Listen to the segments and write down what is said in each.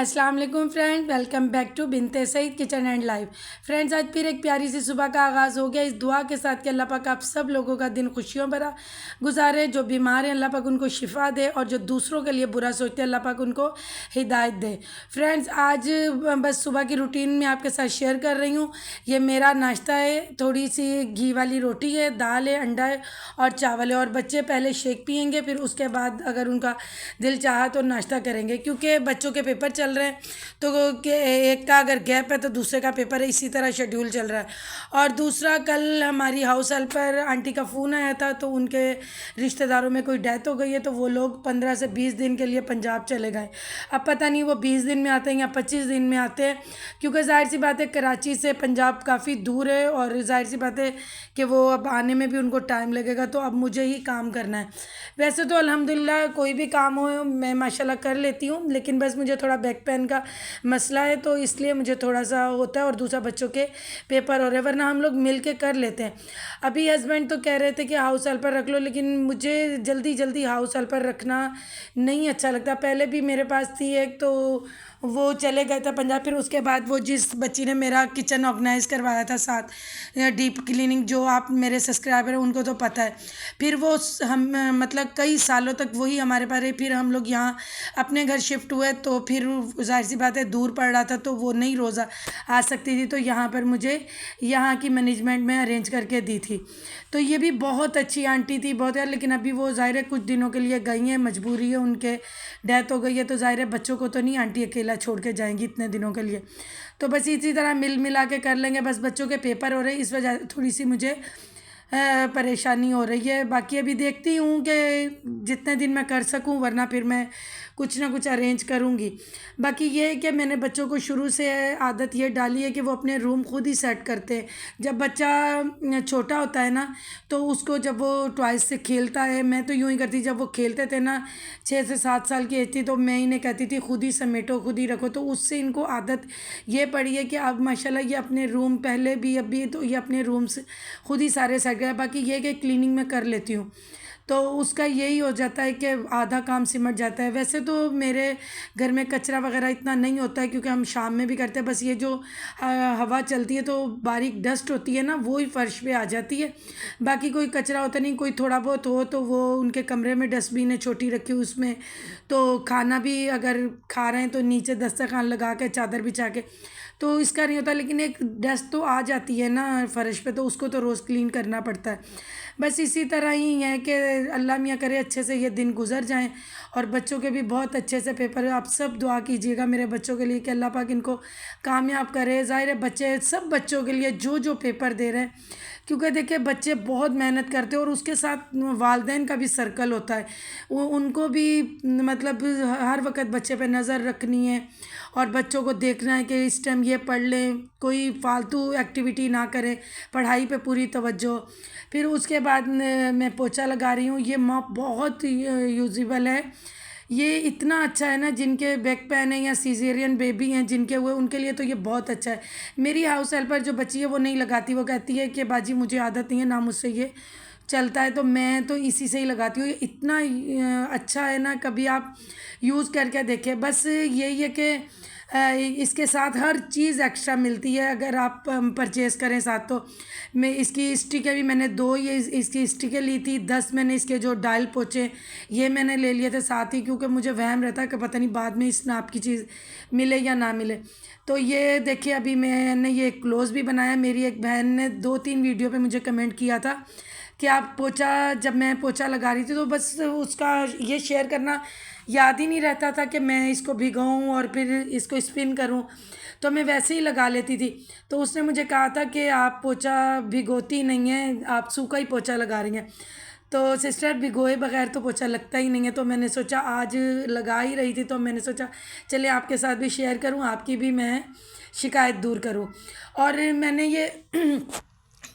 अस्सलाम वालेकुम friend, welcome back to Binte Saeed kitchen and life. Friends, आज फिर एक प्यारी सी सुबह का आगाज़ हो गया इस दुआ के साथ कि अल्लाह पाक आप सब लोगों का दिन खुशियों भरा गुजारे। जो बीमार हैं अल्लाह पाक उनको शिफा दे, और जो दूसरों के लिए बुरा सोचते हैं अल्लाह पाक उनको हिदायत दे। फ्रेंड्स, आज बस सुबह की रूटीन में आपके साथ शेयर कर रही हूँ। ये मेरा नाश्ता है, थोड़ी सी घी वाली रोटी है, दाल है, अंडा है और चावल है। और बच्चे पहले शेक पियेंगे, फिर उसके बाद अगर उनका दिल चाहा तो नाश्ता करेंगे, क्योंकि बच्चों के पेपर चल रहे हैं। तो कि एक का अगर गैप है तो दूसरे का पेपर है, इसी तरह शेड्यूल चल रहा है। और दूसरा, कल हमारी हाउस हेल्प पर आंटी का फ़ोन आया था, तो उनके रिश्तेदारों में कोई डेथ हो गई है, तो वो लोग 15 से 20 दिन के लिए पंजाब चले गए। अब पता नहीं वो 20 दिन में आते हैं या 25 दिन में आते हैं, क्योंकि जाहिर सी बात है कराची से पंजाब काफ़ी दूर है, और जाहिर सी बात है कि वो अब आने में भी उनको टाइम लगेगा। तो अब मुझे ही काम करना है। वैसे तो अल्हम्दुलिल्लाह कोई भी काम हो मैं माशाल्लाह कर लेती हूँ, लेकिन बस मुझे थोड़ा बैक पेन का मसला है, तो इसलिए मुझे थोड़ा सा होता है। और दूसरा, बच्चों के पेपर हो रहे, वरना हम लोग मिल के कर लेते हैं। अभी हस्बैंड तो कह रहे थे कि हाउस हेल्पर रख लो, लेकिन मुझे जल्दी जल्दी हाउस हेल्पर रखना नहीं अच्छा लगता। पहले भी मेरे पास थी एक, तो वो चले गए थे पंजाब। फिर उसके बाद वो जिस बच्ची ने मेरा किचन ऑर्गेनाइज़ करवाया था साथ डीप क्लीनिंग, जो आप मेरे सब्सक्राइबर हैं उनको तो पता है, फिर वो हम मतलब कई सालों तक वही हमारे पास रही। फिर हम लोग यहाँ अपने घर शिफ्ट हुए, तो फिर जाहिर सी बात है दूर पड़ रहा था, तो वो नहीं रोज़ा आ सकती थी, तो यहाँ पर मुझे यहाँ की मैनेजमेंट में अरेंज करके दी थी। तो ये भी बहुत अच्छी आंटी थी, बहुत यार। लेकिन अभी वो ज़ाहिर है कुछ दिनों के लिए गई हैं, मजबूरी है, उनके डेथ हो गई है, तो ज़ाहिर है बच्चों को तो नहीं आंटी अकेला छोड़ के जाएंगी इतने दिनों के लिए। तो बस इसी तरह मिल मिला के कर लेंगे। बस बच्चों के पेपर हो रहे हैं, इस वजह थोड़ी सी मुझे परेशानी हो रही है। बाकी अभी देखती हूँ कि जितने दिन मैं कर सकूँ, वरना फिर मैं कुछ ना कुछ अरेंज करूँगी। बाकी ये है कि मैंने बच्चों को शुरू से आदत ये डाली है कि वो अपने रूम खुद ही सेट करते हैं। जब बच्चा छोटा होता है ना, तो उसको जब वो टॉयज से खेलता है, मैं तो यूँ ही करती, जब वो खेलते थे ना 6 से 7 साल की एज थी, तो मैं इन्हें कहती थी खुद ही समेटो, खुद ही रखो। तो उससे इनको आदत ये पड़ी है कि अब माशाल्लाह ये अपने रूम, पहले भी अभी तो ये अपने रूम से खुद ही सारे सेट गया। बाकी ये कि क्लीनिंग में कर लेती हूँ, तो उसका यही हो जाता है कि आधा काम सिमट जाता है। वैसे तो मेरे घर में कचरा वगैरह इतना नहीं होता है, क्योंकि हम शाम में भी करते हैं। बस ये जो हवा चलती है तो बारीक डस्ट होती है ना, वो ही फर्श पे आ जाती है। बाकी कोई कचरा होता नहीं। कोई थोड़ा बहुत हो तो वो उनके कमरे में डस्टबिन है छोटी रखी हुई, उसमें तो खाना भी अगर खा रहे हैं तो नीचे दस्तरखान लगा के चादर बिछा के, तो इसका नहीं होता। लेकिन एक डस्ट तो आ जाती है ना फर्श पे, तो उसको तो रोज़ क्लीन करना पड़ता है। बस इसी तरह ही है कि अल्लाह मियाँ करे अच्छे से ये दिन गुजर जाएं, और बच्चों के भी बहुत अच्छे से पेपर है। आप सब दुआ कीजिएगा मेरे बच्चों के लिए कि अल्लाह पाक इनको कामयाब करे। ज़ाहिर है बच्चे, सब बच्चों के लिए जो जो पेपर दे रहे हैं, क्योंकि देखिए बच्चे बहुत मेहनत करते हैं, और उसके साथ वालदेन का भी सर्कल होता है। वो उनको भी मतलब हर वक्त बच्चे पे नज़र रखनी है, और बच्चों को देखना है कि इस टाइम ये पढ़ लें, कोई फालतू एक्टिविटी ना करें, पढ़ाई पे पूरी तवज्जो। फिर उसके बाद मैं पोछा लगा रही हूँ। ये मॉप बहुत यूजेबल है, ये इतना अच्छा है ना, जिनके बैक पेन है या सीजेरियन बेबी हैं जिनके हुए, उनके लिए तो ये बहुत अच्छा है। मेरी हाउस हेल्पर जो बच्ची है वो नहीं लगाती, वो कहती है कि बाजी मुझे आदत नहीं है ना, मुझसे ये चलता है, तो मैं तो इसी से ही लगाती हूँ। ये इतना अच्छा है ना, कभी आप यूज़ करके देखें। बस यही है कि इसके साथ हर चीज़ एक्स्ट्रा मिलती है अगर आप परचेज़ करें साथ। तो मैं इसकी स्टिकें भी मैंने 2 ये इसकी स्टिकें ली थी, 10 मैंने इसके जो डायल पोछे ये मैंने ले लिए थे साथ ही, क्योंकि मुझे वहम रहता है कि पता नहीं बाद में इस नाप की चीज़ मिले या ना मिले। तो ये देखिए, अभी मैंने ये क्लोज़ भी बनाया। मेरी एक बहन ने 2-3 वीडियो पे मुझे कमेंट किया था कि आप पोछा, जब मैं पोछा लगा रही थी तो बस उसका ये शेयर करना याद ही नहीं रहता था कि मैं इसको भिगोऊँ और फिर इसको स्पिन करूँ, तो मैं वैसे ही लगा लेती थी। तो उसने मुझे कहा था कि आप पोछा भिगोती नहीं हैं, आप सूखा ही पोछा लगा रही हैं। तो सिस्टर, भिगोए बगैर तो पोछा लगता ही नहीं है। तो मैंने सोचा आज लगा ही रही थी, तो मैंने सोचा चलिए आपके साथ भी शेयर करूँ, आपकी भी मैं शिकायत दूर करूँ। और मैंने ये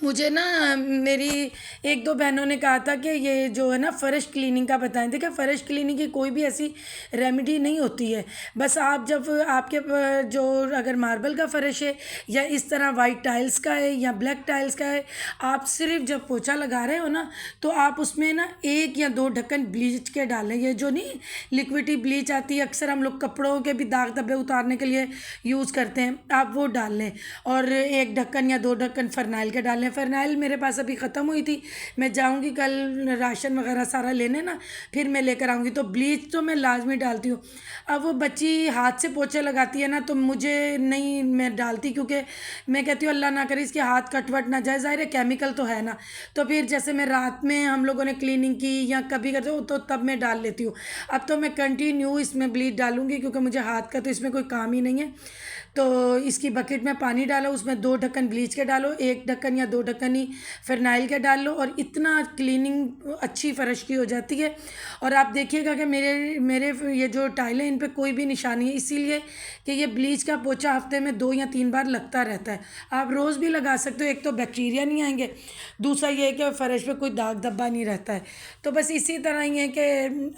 मुझे ना मेरी एक दो बहनों ने कहा था कि ये जो है ना फ़र्श क्लीनिंग का बताएं। देखिए फ़र्श क्लीनिंग की कोई भी ऐसी रेमेडी नहीं होती है। बस आप जब आपके जो अगर मार्बल का फ़र्श है या इस तरह वाइट टाइल्स का है या ब्लैक टाइल्स का है, आप सिर्फ जब पोछा लगा रहे हो ना तो आप उसमें ना एक या दो ढक्कन ब्लीच के डालें। ये जो नहीं लिक्विडी ब्लीच आती है, अक्सर हम लोग कपड़ों के भी दाग धब्बे उतारने के लिए यूज़ करते हैं, आप वो डाल लें। और एक ढक्कन या दो ढक्कन फ़रनाइल के डाल लें। फ़रनाइल मेरे पास अभी ख़त्म हुई थी, मैं जाऊंगी कल राशन वगैरह सारा लेने ना, फिर मैं लेकर आऊँगी। तो ब्लीच तो मैं लाजमी डालती हूँ। अब वो बच्ची हाथ से पोछे लगाती है ना तो मुझे नहीं मैं डालती, क्योंकि मैं कहती हूँ अल्लाह ना करे इसके हाथ कट वट ना जाए, ज़ाहिर है केमिकल तो है ना। तो फिर जैसे मैं रात में हम लोगों ने क्लीनिंग की या कभी करते हो तो तब मैं डाल लेती हूँ। अब तो मैं कंटिन्यू इसमें ब्लीच डालूंगी, क्योंकि मुझे हाथ का तो इसमें कोई काम ही नहीं है। तो इसकी बकेट में पानी डालो, उसमें दो ढक्कन ब्लीच के डालो, एक ढक्कन या दो ढक्कन ही फिनाइल के डाल लो, और इतना क्लीनिंग अच्छी फ़र्श की हो जाती है। और आप देखिएगा कि मेरे मेरे ये जो टाइलें इन पे कोई भी निशानी है, इसीलिए कि ये ब्लीच का पोछा हफ्ते में 2 या 3 बार लगता रहता है। आप रोज़ भी लगा सकते हो, एक तो बैक्टीरिया नहीं आएंगे, दूसरा ये है कि फ़र्श पे कोई दाग धब्बा नहीं रहता है। तो बस इसी तरह ही है कि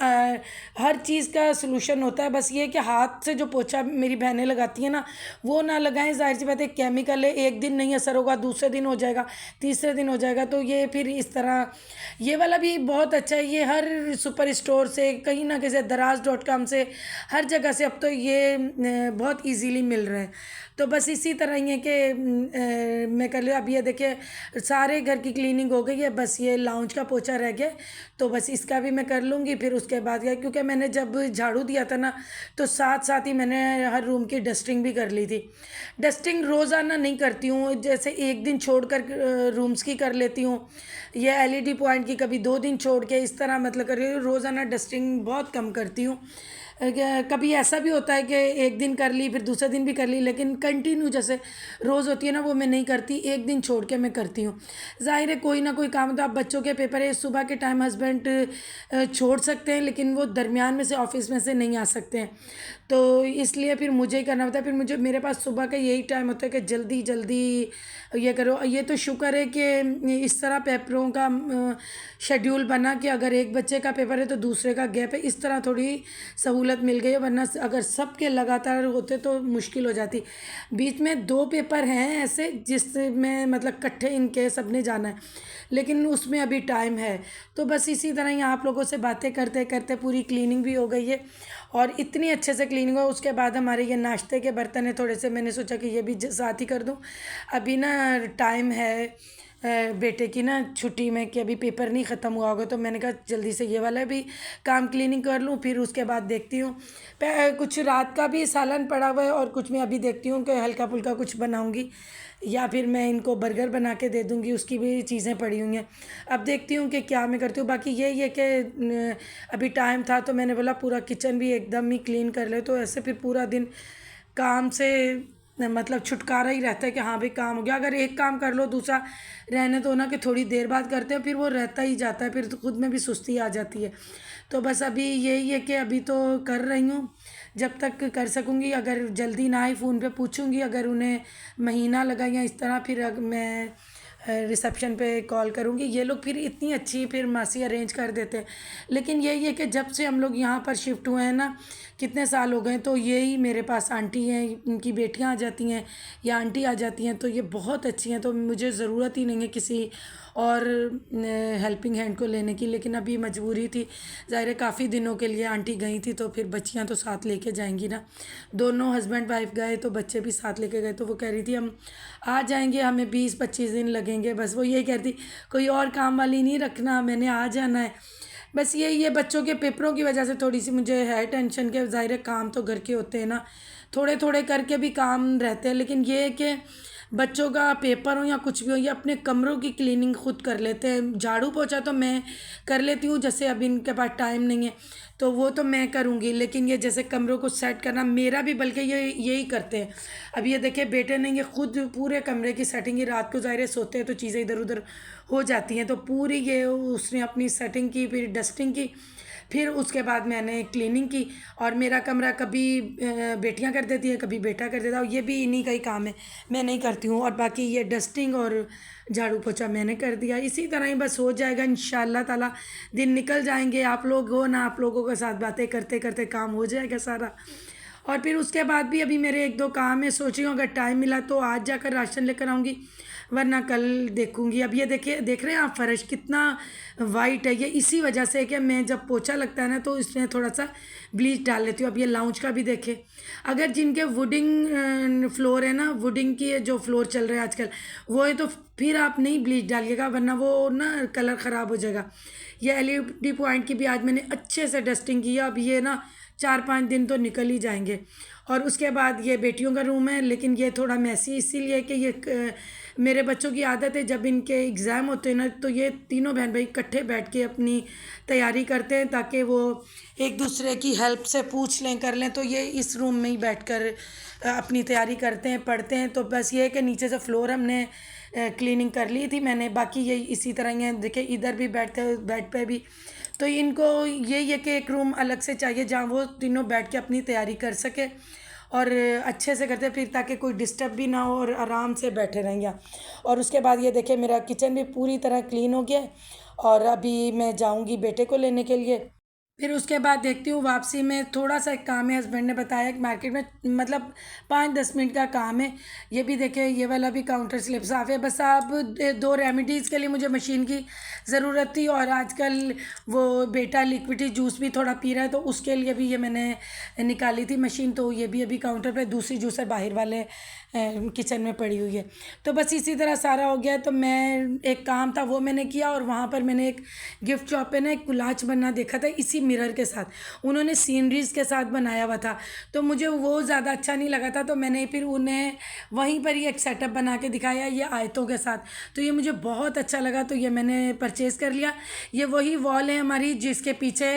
हर चीज़ का सलूशन होता है। बस ये है कि हाथ से जो पोछा मेरी बहनें लगाती हैं ना, वो ना लगाएं। ज़ाहिर सी बात है केमिकल है, एक दिन नहीं असर होगा, दूसरे दिन हो जाएगा, तीसरे दिन हो जाएगा। तो ये फिर इस तरह ये वाला भी बहुत अच्छा है। ये हर सुपर स्टोर से, कहीं ना कहीं दराज.com से, हर जगह से अब तो ये बहुत इजीली मिल रहे हैं। तो बस इसी तरह ही है कि मैं कर लिया। अब ये देखिए सारे घर की क्लीनिंग हो गई है, बस ये लाउंज का पोछा रह गया। तो बस इसका भी मैं कर लूँगी, फिर उसके बाद क्या, क्योंकि मैंने जब झाड़ू दिया था ना तो साथ साथ ही मैंने हर रूम की डस्टिंग भी कर ली थी। डस्टिंग रोज़ाना नहीं करती हूँ, जैसे एक दिन छोड़ कर रूम्स की कर लेती हूँ, या एलईडी पॉइंट की कभी 2 दिन छोड़ के, इस तरह मतलब कर रही हूँ। रोज़ाना डस्टिंग बहुत कम करती हूँ। कभी ऐसा भी होता है कि एक दिन कर ली फिर दूसरे दिन भी कर ली, लेकिन कंटिन्यू जैसे रोज़ होती है ना वो मैं नहीं करती, एक दिन छोड़ के मैं करती हूँ। ज़ाहिर है कोई ना कोई काम, तो आप बच्चों के पेपर है, सुबह के टाइम हस्बैंड छोड़ सकते हैं, लेकिन वो दरमियान में से ऑफिस में से नहीं आ सकते हैं, तो इसलिए फिर मुझे ही करना होता है। फिर मुझे मेरे पास सुबह का यही टाइम होता है कि जल्दी जल्दी ये करो। ये तो शुक्र है कि इस तरह पेपरों का शेड्यूल बना कि अगर एक बच्चे का पेपर है तो दूसरे का गैप है, इस तरह थोड़ी सहूलत मिल गई है। वरना अगर सबके लगातार होते तो मुश्किल हो जाती। बीच में 2 पेपर हैं ऐसे जिसमें मतलब इकट्ठे इनके सब ने जाना है, लेकिन उसमें अभी टाइम है। तो बस इसी तरह ही आप लोगों से बातें करते करते पूरी क्लीनिंग भी हो गई है, और इतनी अच्छे से क्लीनिंग हो। उसके बाद हमारे ये नाश्ते के बर्तन है थोड़े से, मैंने सोचा कि ये भी साथ ही कर दूँ। अभी ना टाइम है बेटे की ना छुट्टी में, कि अभी पेपर नहीं ख़त्म हुआ होगा, तो मैंने कहा जल्दी से ये वाला भी काम क्लीनिंग कर लूँ, फिर उसके बाद देखती हूँ। कुछ रात का भी सालन पड़ा हुआ है, और कुछ मैं अभी देखती हूँ कि हल्का फुल्का कुछ बनाऊँगी, या फिर मैं इनको बर्गर बना के दे दूँगी, उसकी भी चीज़ें पड़ी हुई हैं। अब देखती हूँ कि क्या मैं करती हूँ। बाकी यही है कि अभी टाइम था तो मैंने बोला पूरा किचन भी एकदम ही क्लीन कर ले, तो ऐसे फिर पूरा दिन काम से मतलब छुटकारा ही रहता है कि हाँ भाई काम हो गया। अगर एक काम कर लो दूसरा रहने दो ना, कि थोड़ी देर बाद करते हैं, फिर वो रहता ही जाता है, फिर तो खुद में भी सुस्ती आ जाती है। तो बस अभी यही है कि अभी तो कर रही हूँ, जब तक कर सकूँगी। अगर जल्दी ना आई फ़ोन पे पूछूँगी, अगर उन्हें महीना लगा या इस तरह, फिर मैं रिसेप्शन पे कॉल करूँगी। ये लोग फिर इतनी अच्छी फिर मासी अरेंज कर देते हैं। लेकिन यही है कि जब से हम लोग यहाँ पर शिफ्ट हुए हैं ना, कितने साल हो गए, तो यही मेरे पास आंटी हैं, इनकी बेटियाँ आ जाती हैं या आंटी आ जाती हैं, तो ये बहुत अच्छी हैं, तो मुझे ज़रूरत ही नहीं है किसी और हेल्पिंग हैंड को लेने की। लेकिन अभी मजबूरी थी, ज़ाहिर है काफ़ी दिनों के लिए आंटी गई थी, तो फिर बच्चियाँ तो साथ लेके जाएंगी ना। दोनों हस्बैंड वाइफ गए तो बच्चे भी साथ लेके गए, तो वो कह रही थी हम आ जाएंगे, हमें 20-25 दिन लगेंगे। बस वो यही कह रही थी कोई और काम वाली नहीं रखना, मैंने आ जाना है। बस यही है, बच्चों के पेपरों की वजह से थोड़ी सी मुझे है टेंशन, के ज़ाहिर है काम तो घर के होते हैं ना, थोड़े थोड़े करके भी काम रहते हैं। लेकिन ये है कि बच्चों का पेपर हो या कुछ भी हो, ये अपने कमरों की क्लीनिंग खुद कर लेते हैं। झाड़ू पोछा तो मैं कर लेती हूँ, जैसे अभी इनके पास टाइम नहीं है तो वो तो मैं करूँगी, लेकिन ये जैसे कमरों को सेट करना मेरा भी, बल्कि ये यही करते हैं। अब ये देखिए बेटे ने ये खुद पूरे कमरे की सेटिंग की, रात को ज़ाहिर है सोते हैं तो चीज़ें इधर उधर हो जाती हैं, तो पूरी ये उसने अपनी सेटिंग की, फिर डस्टिंग की, फिर उसके बाद मैंने क्लीनिंग की। और मेरा कमरा कभी बेटियां कर देती हैं, कभी बेटा कर देता है, और ये भी इन्हीं का ही काम है, मैं नहीं करती हूँ। और बाकी ये डस्टिंग और झाड़ू पोछा मैंने कर दिया। इसी तरह ही बस हो जाएगा इंशाल्लाह ताला, दिन निकल जाएंगे। आप लोग हो ना, आप लोगों के साथ बातें करते करते काम हो जाएगा सारा। और फिर उसके बाद भी अभी मेरे एक दो काम है, सोच रही हूँ अगर टाइम मिला तो आज जाकर राशन लेकर आऊँगी, वरना कल देखूँगी। अब ये देखिए, देख रहे हैं आप फर्श कितना वाइट है, ये इसी वजह से है कि मैं जब पोछा लगता है ना तो इसमें थोड़ा सा ब्लीच डाल लेती हूँ। अब ये लाउंज का भी देखे, अगर जिनके वुडिंग फ्लोर है ना, वुडिंग की जो फ्लोर चल रहे हैं आजकल वो है, तो फिर आप नहीं ब्लीच डालिएगा, वरना वो ना कलर ख़राब हो जाएगा। ये एलईडी पॉइंट की भी आज मैंने अच्छे से डस्टिंग की है। अब ये ना 4-5 दिन तो निकल ही जाएंगे। और उसके बाद ये बेटियों का रूम है, लेकिन ये थोड़ा मैसी इसीलिए कि ये मेरे बच्चों की आदत है जब इनके एग्ज़ाम होते हैं ना, तो ये तीनों बहन भाई इकट्ठे बैठ के अपनी तैयारी करते हैं, ताकि वो एक दूसरे की हेल्प से पूछ लें, कर लें। तो ये इस रूम में ही बैठकर अपनी तैयारी करते हैं, पढ़ते हैं। तो बस ये है कि नीचे से फ्लोर हमने क्लीनिंग कर ली थी मैंने, बाकी ये इसी तरह ही है। देखिए इधर भी बैठते, बेड पे भी। तो इनको यही है कि एक रूम अलग से चाहिए जहाँ वो तीनों बैठ के अपनी तैयारी कर सके, और अच्छे से करते फिर, ताकि कोई डिस्टर्ब भी ना हो और आराम से बैठे रहेंगे। और उसके बाद ये देखिए मेरा किचन भी पूरी तरह क्लीन हो गया है। और अभी मैं जाऊंगी बेटे को लेने के लिए। फिर उसके बाद देखती हूँ वापसी में थोड़ा सा एक काम है, हस्बैंड ने बताया कि मार्केट में मतलब 5-10 मिनट का काम है। ये भी देखिए, ये वाला भी काउंटर स्लिप साफ़ है। बस अब 2 रेमेडीज़ के लिए मुझे मशीन की ज़रूरत थी, और आजकल वो बेटा लिक्विडी जूस भी थोड़ा पी रहा है, तो उसके लिए भी ये मैंने निकाली थी मशीन। तो ये भी अभी काउंटर पे, दूसरी जूसर बाहर वाले किचन में पड़ी हुई है। तो बस इसी तरह सारा हो गया। तो मैं एक काम था वो मैंने किया, और वहाँ पर मैंने एक गिफ्ट शॉप पे ना एक कोलाज बनना देखा था इसी मिरर के साथ, उन्होंने सीनरीज के साथ बनाया हुआ था। तो मुझे वो ज़्यादा अच्छा नहीं लगा था, तो मैंने फिर उन्हें वहीं पर ही एक सेटअप बना के दिखाया ये आयतों के साथ। तो ये मुझे बहुत अच्छा लगा, तो ये मैंने परचेज़ कर लिया। ये वही वॉल है हमारी जिसके पीछे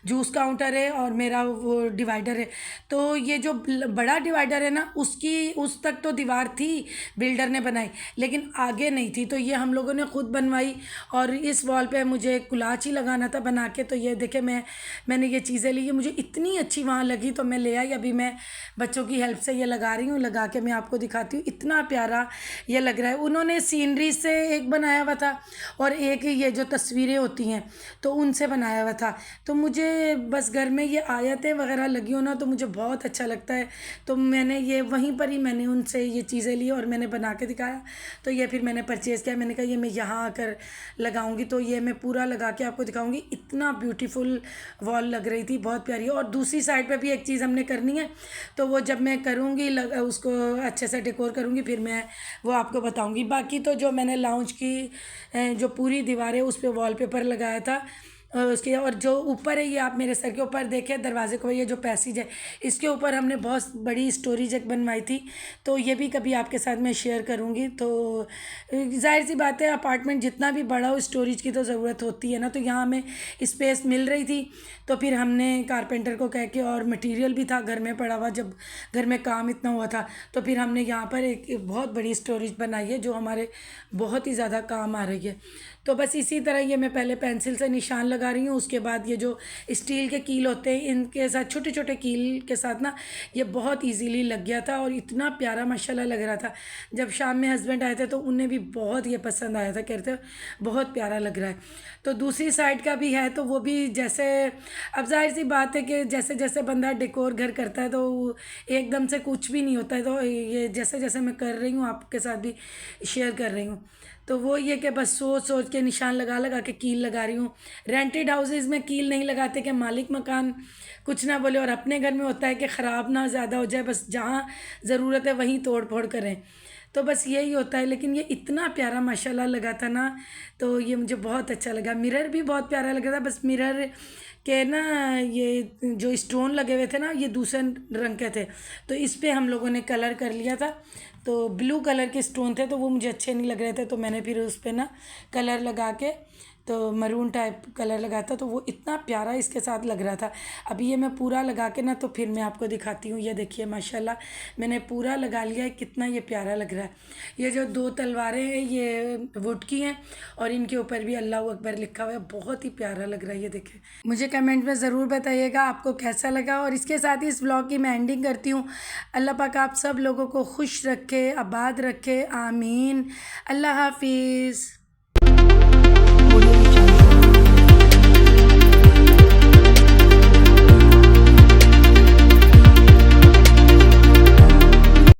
जूस काउंटर है और मेरा वो डिवाइडर है। तो ये जो बड़ा डिवाइडर है ना, उसकी उस तक तो दीवार थी, बिल्डर ने बनाई, लेकिन आगे नहीं थी। तो ये हम लोगों ने खुद बनवाई, और इस वॉल पे मुझे कुलाच ही लगाना था बना के। तो ये देखे मैंने ये चीज़ें ली, ये मुझे इतनी अच्छी वहाँ लगी तो मैं ले आई। अभी मैं बच्चों की हेल्प से ये लगा रही हूँ, लगा के मैं आपको दिखाती हूँ। इतना प्यारा ये लग रहा है। उन्होंने सीनरी से एक बनाया हुआ था, और एक ये जो तस्वीरें होती हैं तो उनसे बनाया हुआ था। तो मुझे बस घर में ये आयतें वगैरह लगी हो ना, तो मुझे बहुत अच्छा लगता है। तो मैंने ये वहीं पर ही मैंने उनसे ये चीज़ें ली और मैंने बना के दिखाया। तो ये फिर मैंने परचेज़ किया। मैंने कहा ये मैं यहाँ आकर लगाऊंगी, तो ये मैं पूरा लगा के आपको दिखाऊंगी। इतना ब्यूटीफुल वॉल लग रही थी, बहुत प्यारी। और दूसरी साइड पे भी एक चीज़ हमने करनी है, तो वो जब मैं करूँगी उसको अच्छे से डेकोर करूँगी, फिर मैं वो आपको बताऊँगी। बाकी तो जो मैंने लाउंज की जो पूरी दीवार है उस पर वॉलपेपर लगाया था उसके, और जो ऊपर है ये आप मेरे सर के ऊपर देखें दरवाजे को, ये जो पैसेज है इसके ऊपर हमने बहुत बड़ी स्टोरेज एक बनवाई थी। तो ये भी कभी आपके साथ मैं शेयर करूँगी। तो जाहिर सी बात है, अपार्टमेंट जितना भी बड़ा हो स्टोरेज की तो ज़रूरत होती है ना। तो यहाँ हमें स्पेस मिल रही थी, तो फिर हमने कारपेंटर को कह के, और मटेरियल भी था घर में पड़ा हुआ, जब घर में काम इतना हुआ था, तो फिर हमने यहाँ पर एक बहुत बड़ी स्टोरेज बनाई है जो हमारे बहुत ही ज़्यादा काम आ रही है। तो बस इसी तरह ये मैं पहले पेंसिल से निशान लगा रही हूँ। उसके बाद ये जो स्टील के कील होते हैं इनके साथ, छोटे छोटे कील के साथ ना, ये बहुत इजीली लग गया था, और इतना प्यारा माशाल्लाह लग रहा था। जब शाम में हस्बैंड आए थे तो उन्हें भी बहुत ये पसंद आया था, कहते बहुत प्यारा लग रहा है। तो दूसरी साइड का भी है, तो वो भी जैसे, अब जाहिर सी बात है कि जैसे जैसे बंदा डेकोर घर करता है तो एकदम से कुछ भी नहीं होता है। तो ये जैसे जैसे मैं कर रही हूँ आपके साथ भी शेयर कर रही हूँ। तो वो ये कि बस सोच सोच के निशान लगा लगा के कील लगा रही हूँ। रेंटेड हाउसेज में कील नहीं लगाते कि मालिक मकान कुछ ना बोले, और अपने घर में होता है कि ख़राब ना ज़्यादा हो जाए, बस जहाँ ज़रूरत है वहीं तोड़ फोड़ करें। तो बस यही होता है। लेकिन ये इतना प्यारा माशाल्लाह लगा था ना, तो ये मुझे बहुत अच्छा लगा। मिरर भी बहुत प्यारा लगा था, बस मिरर के ना ये जो स्टोन लगे हुए थे ना, ये दूसरे रंग के थे, तो इस पे हम लोगों ने कलर कर लिया था। तो ब्लू कलर के स्टोन थे, तो वो मुझे अच्छे नहीं लग रहे थे, तो मैंने फिर उस पर ना कलर लगा के तो मरून टाइप कलर लगाया था, तो वो इतना प्यारा इसके साथ लग रहा था। अभी ये मैं पूरा लगा के ना तो फिर मैं आपको दिखाती हूँ। ये देखिए माशाल्लाह मैंने पूरा लगा लिया है, कितना ये प्यारा लग रहा है। ये जो 2 तलवारें हैं ये वुड की हैं और इनके ऊपर भी अल्लाह अकबर लिखा हुआ है, बहुत ही प्यारा लग रहा है। ये देखिए, मुझे कमेंट में ज़रूर बताइएगा आपको कैसा लगा। और इसके साथ ही इस व्लॉग की मैं एंडिंग करती हूँ। अल्लाह पाक आप सब लोगों को खुश रखे, आबाद रखे, आमीन। अल्लाह हाफिज़।